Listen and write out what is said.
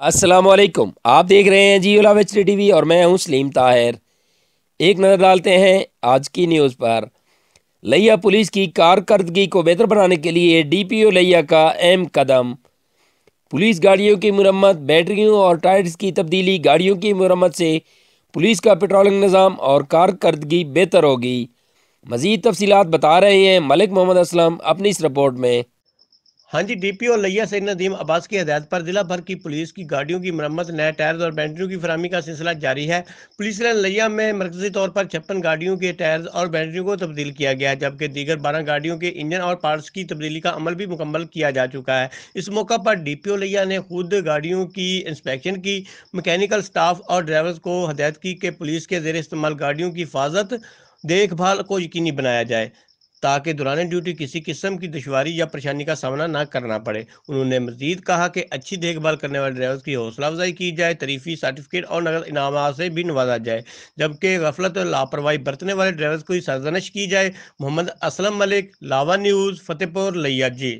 السلام علیکم، آپ دیکھ رہے ہیں جی اولا ویچ ٹی وی اور میں ہوں سلیم طاہر۔ ایک نظر ڈالتے ہیں آج کی نیوز پر۔ لیا پولیس کی کارکردگی کو بہتر بنانے کے لیے ڈی پی او لیا کا اہم قدم۔ پولیس گاڑیوں کی مرمت، بیٹریوں اور ٹائرز کی تبدیلی۔ گاڑیوں کی مرمت سے پولیس کا پیٹرولنگ نظام اور کارکردگی بہتر ہوگی۔ مزید تفصیلات بتا رہے ہیں ملک محمد اسلم اپنی اس رپورٹ میں۔ ہاں جی، ڈی پی او لیا سید ندیم عباس کی ہدایت پر ضلع بھر کی پولیس کی گاڑیوں کی مرمت، نئے ٹائرز اور بیٹریوں کی فراہمی کا سلسلہ جاری ہے۔ پولیس لائن لیا میں مرکزی طور پر 56 گاڑیوں کے ٹائرز اور بیٹریوں کو تبدیل کیا گیا ہے، جبکہ دیگر 12 گاڑیوں کے انجن اور پارٹس کی تبدیلی کا عمل بھی مکمل کیا جا چکا ہے۔ اس موقع پر ڈی پی او لیا نے خود گاڑیوں کی انسپیکشن کی، میکینیکل سٹاف اور ڈرائیورز کو ہدایت کی کہ پولیس کے زیر استعمال گاڑیوں کی حفاظت دیکھ بھال کو یقینی بنایا جائے تاکہ دوران ڈیوٹی کسی قسم کی دشواری یا پریشانی کا سامنا نہ کرنا پڑے۔ انہوں نے مزید کہا کہ اچھی دیکھ بھال کرنے والے ڈرائیورز کی حوصلہ افزائی کی جائے، تعریفی سرٹیفکیٹ اور نقد انعامات سے بھی نوازا جائے، جبکہ غفلت اور لاپرواہی برتنے والے ڈرائیورز کو سرزنش کی جائے۔ محمد اسلم ملک، لاوا نیوز، فتح پور لیا جی۔